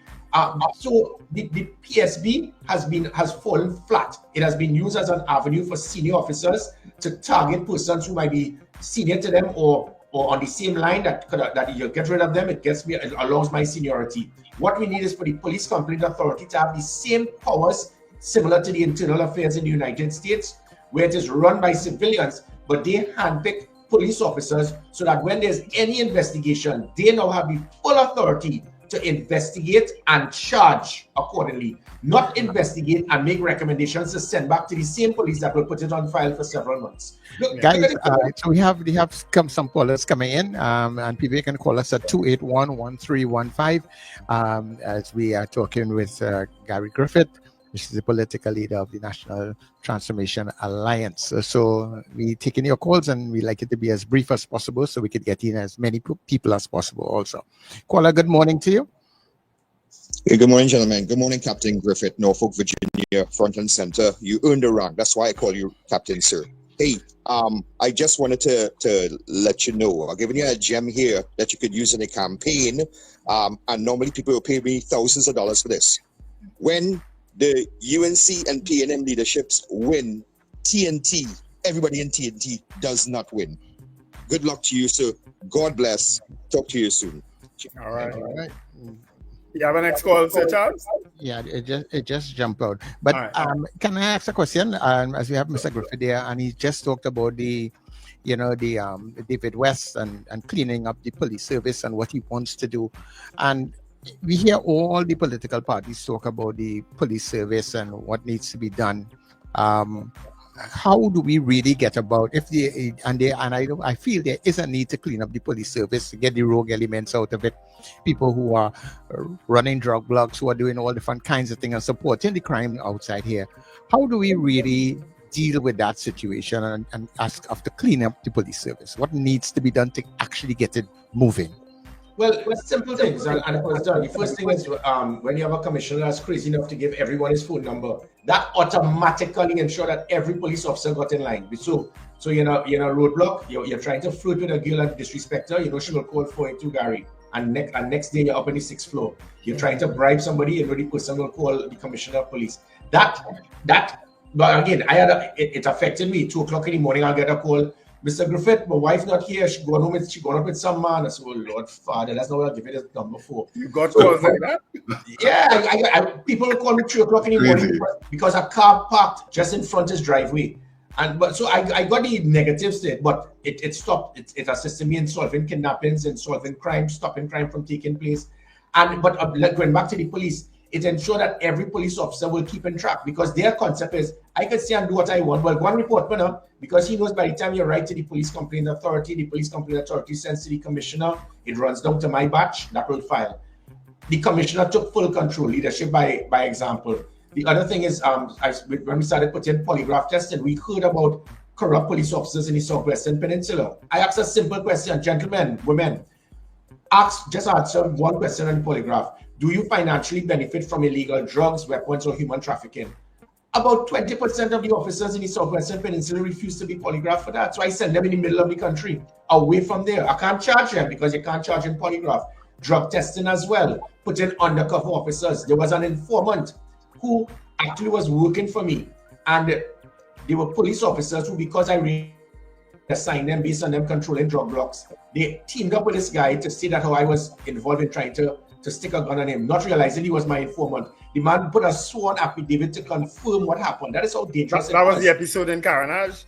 So the PSB has fallen flat. It has been used as an avenue for senior officers to target persons who might be senior to them or on the same line that you get rid of them, it allows my seniority. What we need is for the Police Complaint Authority to have the same powers similar to the Internal Affairs in the United States, where it is run by civilians, but they handpick police officers so that when there's any investigation, they now have the full authority to investigate and charge accordingly, not investigate and make recommendations to send back to the same police that will put it on file for several months. Look, guys, so we have some callers coming in, and people can call us at 281-1315 as we are talking with Gary Griffith, which is the political leader of the National Transformation Alliance. So we're taking your calls, and we like it to be as brief as possible so we could get in as many people as possible also. Caller, good morning to you. Hey, good morning, gentlemen. Good morning, Captain Griffith, Norfolk, Virginia, front and center. You earned the rank. That's why I call you Captain, sir. Hey, I just wanted to let you know, I've given you a gem here that you could use in a campaign, and normally people will pay me thousands of dollars for this. When the UNC and PNM leaderships win, TNT, everybody in TNT does not win. Good luck to you, sir. God bless. Talk to you soon. All right. You have a next call, Sir Charles? Yeah, it just jumped out. But right. Can I ask a question? As we have Mr. Griffith there, and he just talked about the David West and cleaning up the police service and what he wants to do. And we hear all the political parties talk about the police service and what needs to be done. how do we really get about if I feel there is a need to clean up the police service, to get the rogue elements out of it, people who are running drug blogs, who are doing all different kinds of things and supporting the crime outside here. How do we really deal with that situation and ask of to clean up the police service? What needs to be done to actually get it moving? Well, it's simple things, and it was done. The first thing is when you have a commissioner that's crazy enough to give everyone his phone number, that automatically ensure that every police officer got in line. So you're roadblock, you're trying to flirt with a girl and disrespect her, she will call 482 Gary. And next day you're up on the 6th floor. You're trying to bribe somebody, and the person will call the commissioner of police. But again, it affected me. 2 o'clock in the morning, I'll get a call. Mr. Griffith, my wife not here. She gone up with some man. I said, oh Lord Father, that's not what I'll give you this number for. You got calls like that? Yeah, people will call me 3 o'clock in the morning because a car parked just in front of his driveway. So I got the negatives there, but it stopped. It assisted me in solving kidnappings and solving crime, stopping crime from taking place. But going back to the police, it ensured that every police officer will keep in track, because their concept is, I can say and do what I want. Well, one report, because he knows by the time you write to the police complaint authority, the police complaint authority sends to the commissioner, it runs down to my batch, that will file. The commissioner took full control, leadership by example. The other thing is, when we started putting polygraph testing, we heard about corrupt police officers in the Southwestern Peninsula. I asked a simple question, gentlemen, women, just answer one question on polygraph. Do you financially benefit from illegal drugs, weapons, or human trafficking? About 20% of the officers in the Southwestern Peninsula refuse to be polygraphed for that. So I send them in the middle of the country, away from there. I can't charge them because you can't charge in polygraph. Drug testing as well, put in undercover officers. There was an informant who actually was working for me, and they were police officers who, because I assigned them based on them controlling drug blocks, they teamed up with this guy to see that how I was involved in trying to stick a gun on him, not realizing he was my informant. The man put a sworn affidavit to confirm what happened. That is how dangerous that was the episode in Caranage?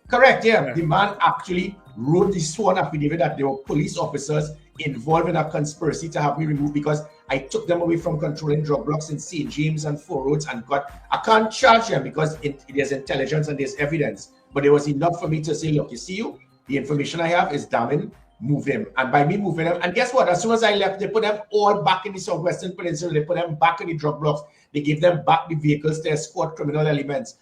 Correct, yeah. The man actually wrote the sworn affidavit that there were police officers involved in a conspiracy to have me removed because I took them away from controlling drug blocks in St. James and Four Roads, and I can't charge them because there's intelligence and there's evidence. But there was enough for me to say, look, the information I have is damning, move them. And by me moving them, and guess what? As soon as I left, they put them all back in the Southwestern Peninsula. They put them back in the drug blocks. They gave them back the vehicles to escort criminal elements.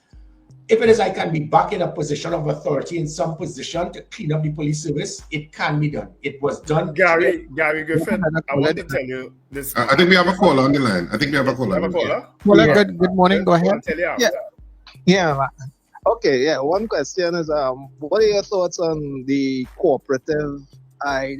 If it is I can be back in a position of authority, in some position to clean up the police service, it can be done. It was done. Gary Griffith, I want to tell you this. I think we have a caller on the line. Good morning. Go ahead. Yeah. Okay, yeah. One question is, what are your thoughts on the cooperative? I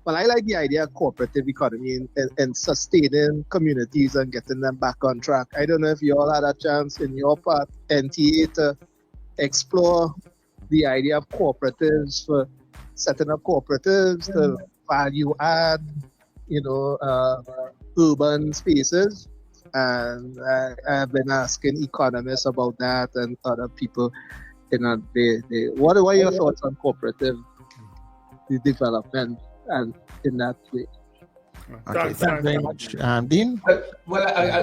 like the idea of cooperative economy and sustaining communities and getting them back on track. I don't know if you all had a chance in your part, NTA, to explore the idea of cooperatives, for setting up cooperatives to value add, urban spaces. And I've been asking economists about that and other people. What are your thoughts on cooperative development and in that way? Okay, thanks very much. Dean?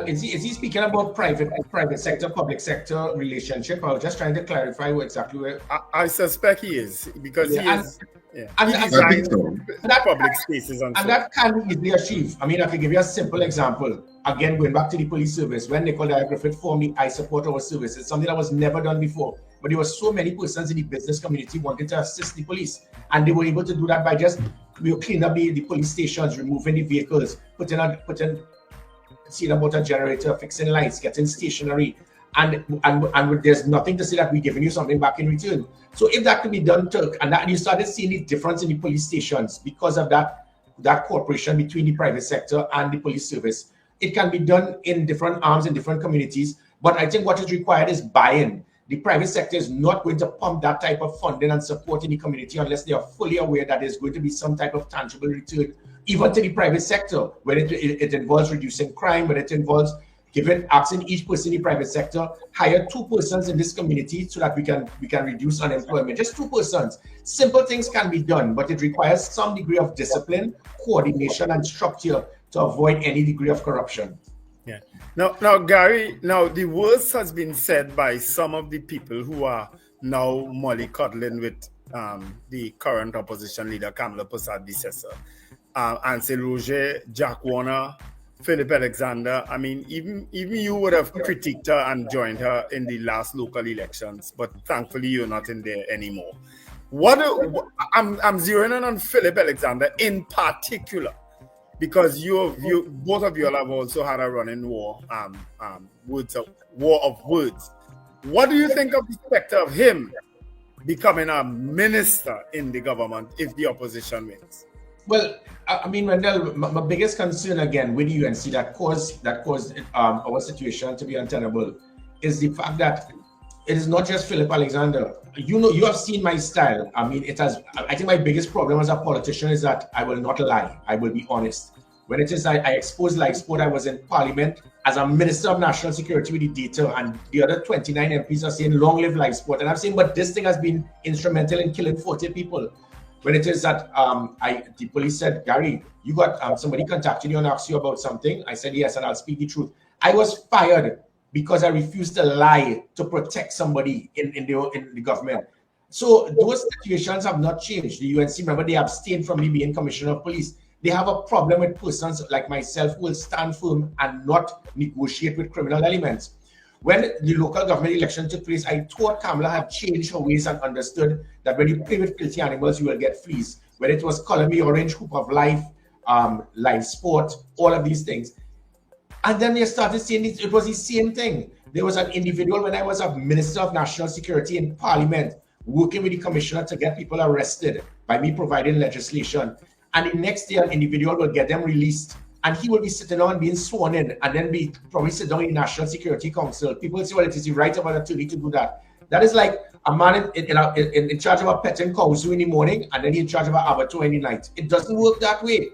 Is he speaking about private sector, public sector relationship? I was just trying to clarify exactly where. I suspect he is, because he is. Yeah. And that public spaces and that can be easily achieved. I mean, I can give you a simple example. Again, going back to the police service, when Nicole Griffith formed the I Support Our Service, it's something that was never done before. But there were so many persons in the business community wanting to assist the police, and they were able to do that by just cleaning up the police stations, removing the vehicles, putting seeing about a generator, fixing lights, getting stationery, and there's nothing to say that we're giving you something back in return. So if that could be done, and you started seeing the difference in the police stations because of that cooperation between the private sector and the police service. It can be done in different arms in different communities, but I think what is required is buy-in. The private sector is not going to pump that type of funding and support in the community unless they are fully aware that there's going to be some type of tangible return, even to the private sector, when it involves reducing crime, when it involves asking each person in the private sector, hire 2 persons in this community so that we can reduce unemployment. Just 2 persons. Simple things can be done, but it requires some degree of discipline, coordination, and structure to avoid any degree of corruption. Yeah. Now, Gary. Now, the worst has been said by some of the people who are now mollycoddling with the current opposition leader Kamala Persad-Bissessar, Ansel Roger, Jack Warner, Philip Alexander. I mean, even you would have critiqued her and joined her in the last local elections, but thankfully you're not in there anymore. I'm zeroing in on Philip Alexander in particular, because both of you all have also had a running war of words. What do you think of the specter of him becoming a minister in the government if the opposition wins? Well, I mean, Wendell, my biggest concern again with the UNC that caused our situation to be untenable is the fact that it is not just Philip Alexander. You have seen my style. I mean, I think my biggest problem as a politician is that I will not lie. I will be honest. When it is I exposed live sport, I was in Parliament as a Minister of National Security with the data, and the other 29 MPs are saying long live live sport. And I'm saying, but this thing has been instrumental in killing 40 people. When it is that the police said, Gary, you got somebody contacted you and asked you about something. I said, yes, and I'll speak the truth. I was fired because I refused to lie to protect somebody in the government. So those situations have not changed. The UNC, remember, they abstained from me being Commissioner of Police. They have a problem with persons like myself who will stand firm and not negotiate with criminal elements. When the local government election took place, I thought Kamala had changed her ways and understood that when you play with filthy animals, you will get fleas. When it was Color Me Orange, Hoop of Life, live sport, all of these things. And then they started saying it was the same thing. There was an individual when I was a Minister of National Security in Parliament, working with the Commissioner to get people arrested by me providing legislation. And the next day, an individual will get them released. And he will be sitting down and being sworn in, and then be probably sit down in the National Security Council. People will say, well, it is the right of an attorney to do that. That is like a man in charge of a petting cow in the morning, and then he's in charge of an abattoir in the night. It doesn't work that way.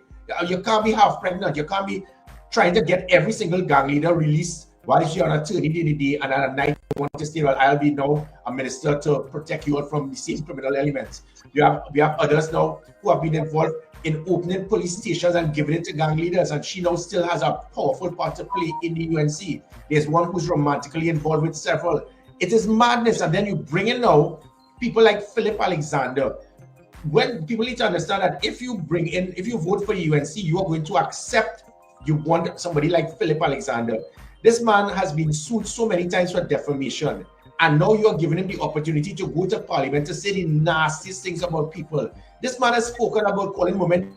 You can't be half pregnant. You can't be trying to get every single gang leader released while she's on attorney the day, and at night you want to say, well, I'll be now a minister to protect you all from the same criminal elements. We have others now who have been involved in opening police stations and giving it to gang leaders, and she now still has a powerful part to play in the UNC. There's one who's romantically involved with several. It is madness. And then you bring in now people like Philip Alexander. When people need to understand that if you vote for the UNC, you are going to accept you want somebody like Philip Alexander. This man has been sued so many times for defamation, and now you're giving him the opportunity to go to Parliament to say the nastiest things about people. This man has spoken about calling women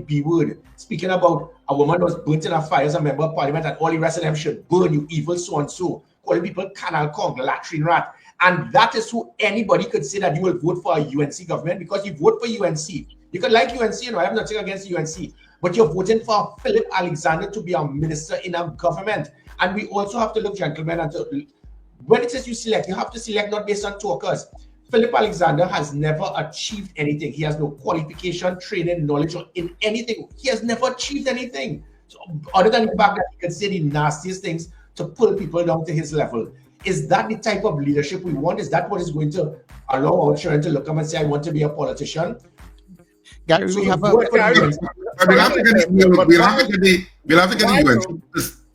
B-word, speaking about a woman was burnt in a fire as a member of Parliament, and all the rest of them should burn, you evil so-and-so, calling people canal cog, latrine rat. And that is who anybody could say that you will vote for a UNC government, because you vote for UNC. You could like UNC, I have nothing against UNC, but you're voting for Philip Alexander to be a minister in a government. And we also have to look, gentlemen, and when it says you select, you have to select not based on talkers. Philip Alexander has never achieved anything. He has no qualification, training, knowledge, or in anything. He has never achieved anything. So, other than the fact that he can say the nastiest things to pull people down to his level. Is that the type of leadership we want? Is that what is going to allow our children to look up and say, I want to be a politician? Gary, So we you have vote for the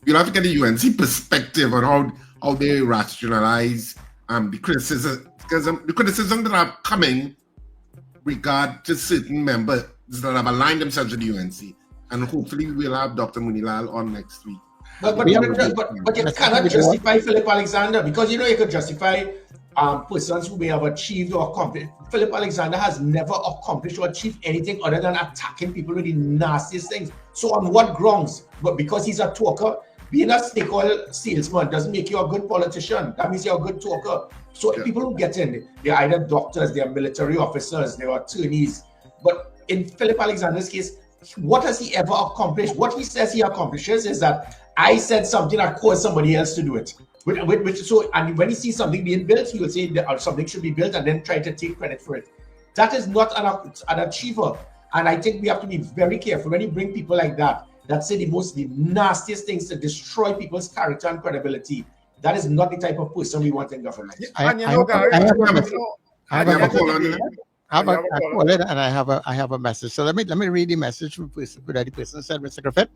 We'll have to get the UNC perspective on how they rationalize the criticism, because the criticism that are coming regard to certain members that have aligned themselves with the UNC, and hopefully we'll have Dr. Munilal on next week. But you cannot justify Philip Alexander, because you could justify persons who may have achieved or accomplished. Philip Alexander has never accomplished or achieved anything other than attacking people with the nastiest things. So on what grounds? But because he's a talker, being a snake oil salesman doesn't make you a good politician. That means you're a good talker. So people who get in, they're either doctors, they're military officers, they're attorneys. But in Philip Alexander's case, what has he ever accomplished? What he says he accomplishes is that I said something that caused somebody else to do it. And when he sees something being built, he will say that something should be built and then try to take credit for it. That is not an achiever. And I think we have to be very careful when you bring people like that say the nastiest things to destroy people's character and credibility. That is not the type of person we want in government. And Gary, I have a call on that. I call it and I have a message. So let me read the message that the person said, Mr. Griffith.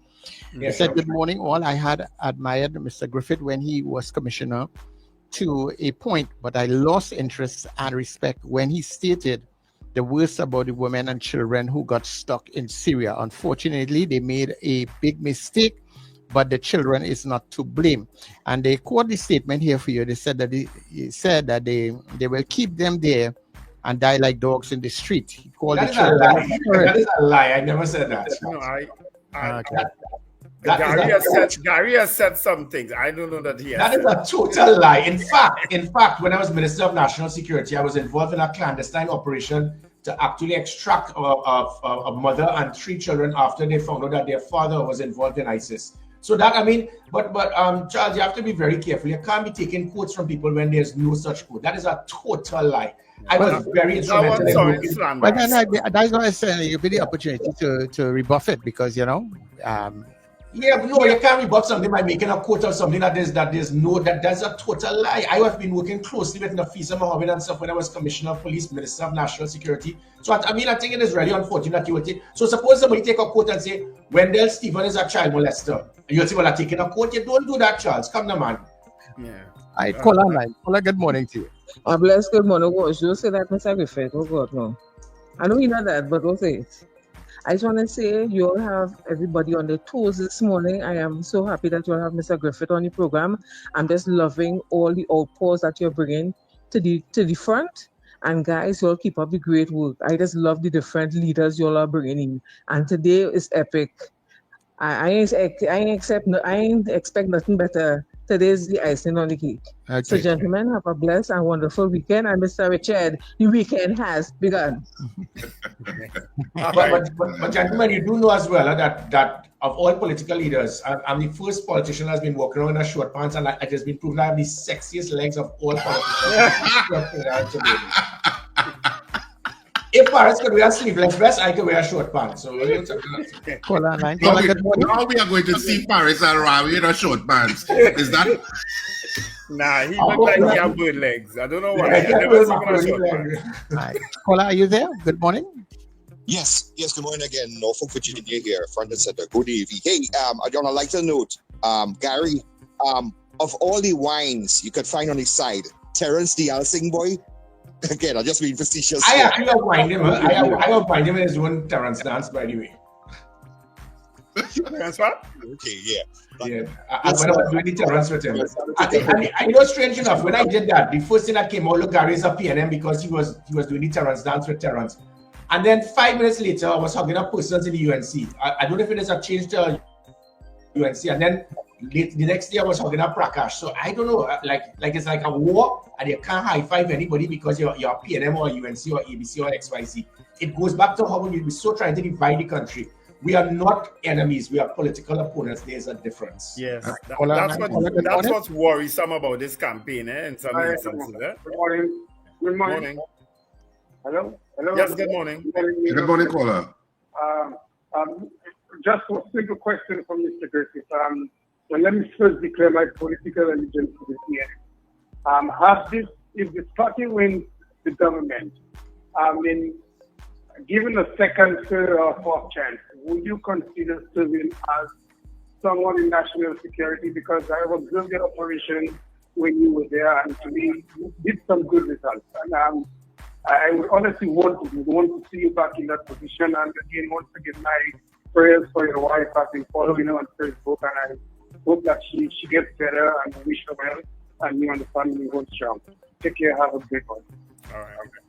He said, "Good morning, all. I had admired Mr. Griffith when he was commissioner to a point, but I lost interest and respect when he stated the worst about the women and children who got stuck in Syria. Unfortunately, they made a big mistake, but the children is not to blame." And they quote the statement here for you. They said that they will keep them there and die like dogs in the street. He called that is a lie. I never said that. No, Gary has said some things. I don't know that he has. That is a total lie. In fact, when I was Minister of National Security, I was involved in a clandestine operation to actually extract a mother and 3 children after they found out that their father was involved in ISIS. So that, I mean, but Charles, you have to be very careful. You can't be taking quotes from people when there's no such quote. That is a total lie. I was very instrumental in but then that's why I said you give the opportunity to rebuff it, because you can't rebuff something by making a quote of something that's a total lie. I have been working closely with Nafisa Mohammed and stuff when I was Commissioner of Police, Minister of National Security. So I think it is really unfortunate you would take. So suppose somebody take a quote and say Wendell Stephen is a child molester, and you'll say, well, I'm taking a quote. You don't do that, Charles. Come on, man. Yeah. I Kola, good morning to you. Bless, good morning. You say that, Mr. Griffith. Oh God, no. I know you know that, but don't say it. I just want to say you all have everybody on their toes this morning. I am so happy that you all have Mr. Griffith on the program. I'm just loving all the outpours that you're bringing to the front. And guys, you all keep up the great work. I just love the different leaders you all are bringing in. And today is epic. I ain't expect nothing better. Today's the icing on the cake. Okay. So, gentlemen, have a blessed and wonderful weekend. And Mr. Richard, the weekend has begun. but gentlemen, you do know as well that of all political leaders, I'm the first politician that's been walking around in short pants, and it has been proven I have the sexiest legs of all politicians. If Paris could wear a sleeveless vest, I could wear short pants. So now we are going to see Paris and Ravi in a short pants. Is that? Nah, he looks like he have good legs. I don't know why. I never seen him short pants. Kola, are you there? Good morning. Yes, good morning again. Norfolk, Virginia here, front and center. Good evening. Hey, on a lighter note, Gary, of all the wines you could find on the side, Terrence the Alsing boy. Again, I'm just being facetious. I actually don't mind him. I don't mind him in his own Terrence dance, by the way. Terrence what? Okay, yeah. When I was doing the Terrence with him. I strange enough, when I did that, the first thing that came out, look, Gary is a PNM because he was doing the Terrence dance with Terrence. And then 5 minutes later, I was hugging up persons in the UNC. I don't know if it is a change to UNC. And then the next day I was hugging up Prakash. So I don't know, like it's like a war, and you can't high five anybody because you're PNM or UNC or ABC or XYZ. It goes back to how we're so trying to divide the country. We are not enemies, we are political opponents. There's a difference. Yes, that's what's worrisome about this campaign, in some instances. Good morning. Good morning. Hello? Yes, good morning. Good morning, caller. Just a simple question from Mr. Griffith. Well, let me first declare my political allegiance to the PNM. If the party wins the government, given a second, third, or fourth chance, would you consider serving as someone in national security? Because I have observed the operation when you were there, and to me, you did some good results. And I would honestly want to see you back in that position. And again, once again, my prayers for your wife. I've been following her on Facebook, and I hope that she gets better, and wish her well, and you and the family hold strong. Take care. Have a great one. All right. Okay.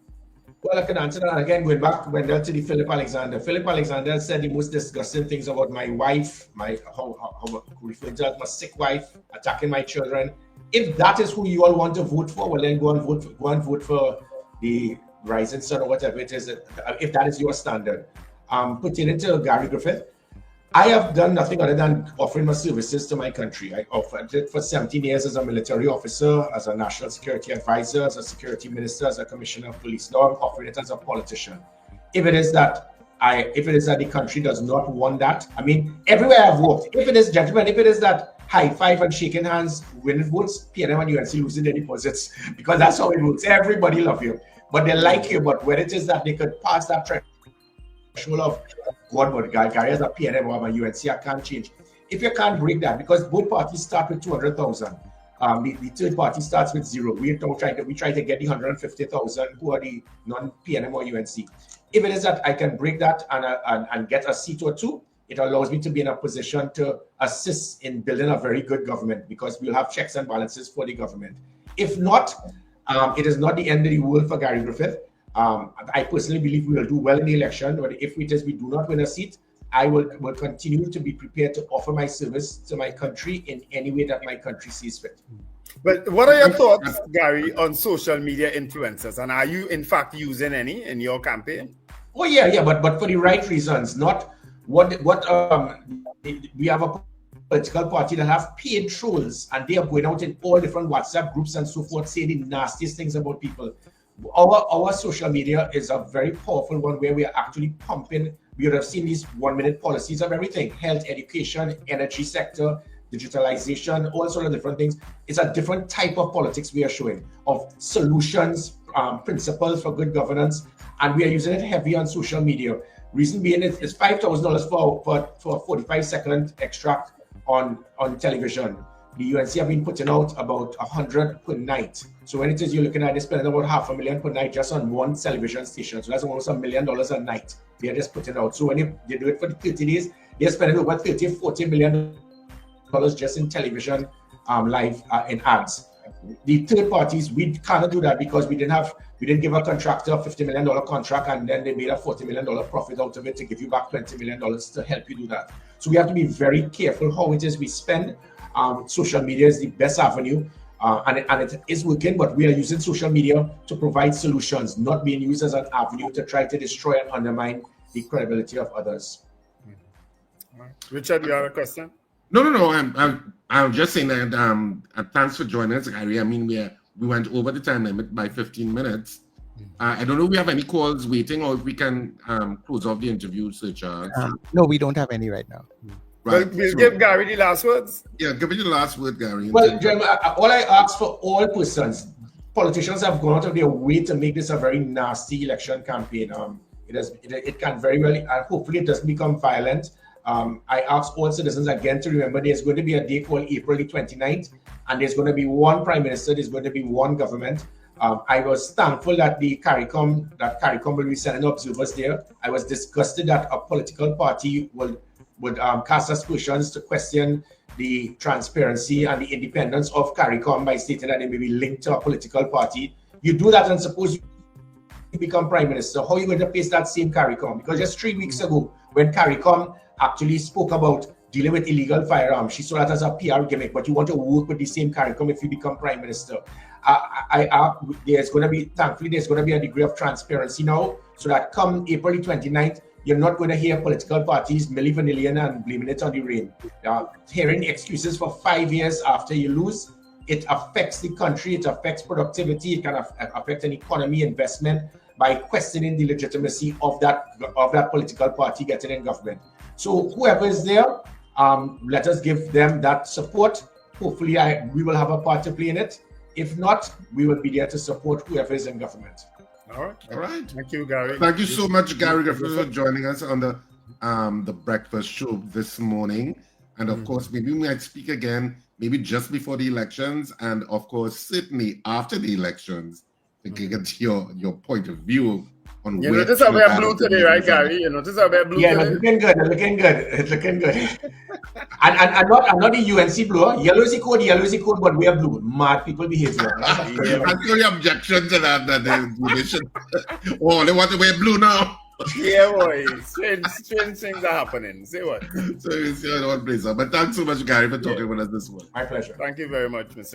Well, I can answer that again. Going back to the Philip Alexander. Philip Alexander said the most disgusting things about my wife, how referring to as my sick wife, attacking my children. If that is who you all want to vote for, well then go and vote for the Rising Sun or whatever it is. If that is your standard, pertaining to Gary Griffith, I have done nothing other than offering my services to my country. I offered it for 17 years as a military officer, as a national security advisor, as a security minister, as a commissioner of police. Now I'm offering it as a politician. If it is that the country does not want that, I mean, everywhere I've worked, if it is, gentlemen, if it is that high five and shaking hands, winning votes, PNM and UNC losing their deposits, because that's how it works. Everybody love you, but they like you. But when it is that they could pass that threshold of God, but Gary as a PNM or a UNC, I can't change. If you can't break that, because both parties start with 200,000, the third party starts with zero. We try to get the 150,000 who are the non-PNM or UNC. If it is that I can break that and get a seat or two, it allows me to be in a position to assist in building a very good government, because we'll have checks and balances for the government. If not, it is not the end of the world for Gary Griffith. I personally believe we will do well in the election, but if we do not win a seat, I will continue to be prepared to offer my service to my country in any way that my country sees fit. But what are your thoughts, Gary, on social media influencers? And are you, in fact, using any in your campaign? Oh, yeah, but for the right reasons, not we have a political party that have paid trolls, and they are going out in all different WhatsApp groups and so forth, saying the nastiest things about people. Our social media is a very powerful one where we are actually pumping. We would have seen these 1-minute policies of everything: health, education, energy sector, digitalization, all sorts of different things. It's a different type of politics we are showing, of solutions, principles for good governance, and we are using it heavy on social media. Reason being is $5,000 for a 45-second extract on television. The UNC have been putting out about 100 per night. So when it is you're looking at, they're spending about $500,000 per night just on one television station. So that's almost $1 million a night they're just putting out. So when they do it for 30 days, they're spending over $40 million just in television live in ads. The third parties, we cannot do that because we didn't give a contractor a $50 million contract and then they made a $40 million profit out of it to give you back $20 million to help you do that. So we have to be very careful how it is we spend. Social media is the best avenue, and it is working, but we are using social media to provide solutions, not being used as an avenue to try to destroy and undermine the credibility of others. Richard, you have a question? No. I'm just saying that thanks for joining us, Gary. I mean, we went over the time limit by 15 minutes. I don't know if we have any calls waiting, or if we can close off the interview, Sir Charles. No, we don't have any right now. Right. We'll give Gary the last words. Yeah, give me the last word, Gary. Well, gentlemen, all I ask for all persons, politicians have gone out of their way to make this a very nasty election campaign. It can very well, and hopefully it doesn't become violent. I ask all citizens again to remember there's going to be a day called April the 29th, and there's going to be one prime minister, there's going to be one government. I was thankful that CARICOM will be sending observers there. I was disgusted that a political party would cast aspersions to question the transparency and the independence of CARICOM by stating that they may be linked to a political party. You do that and suppose you become prime minister, how are you going to face that same CARICOM? Because just 3 weeks ago, when CARICOM actually spoke about dealing with illegal firearms, she saw that as a PR gimmick, but you want to work with the same CARICOM if you become prime minister. Thankfully, there's going to be a degree of transparency now, so that come April 29th, you're not going to hear political parties milli-vanillion and blaming it on the rain. Hearing excuses for 5 years after you lose, it affects the country, it affects productivity, it can affect an economy, investment, by questioning the legitimacy of that political party getting in government. So whoever is there, let us give them that support. Hopefully we will have a part to play in it. If not, we will be there to support whoever is in government. All right. Thank you, Gary. Thank you so much, Gary Griffith, for joining us on the breakfast show this morning. And of course, maybe we might speak again, maybe just before the elections, and of course, certainly after the elections, to get your point of view on you notice how we're blue today, right, Gary? You notice how we're blue today? Yeah, it's looking good. And I'm not the UNC blue. Yellow is the code, but we are blue. Mad people behavior. That's the only objection to that they should. Oh, they want to wear blue now. Yeah, boy. Strange things are happening. Say what? So you see one place. But thanks so much, Gary, for talking with us this morning. My pleasure. Thank you very much, Mr.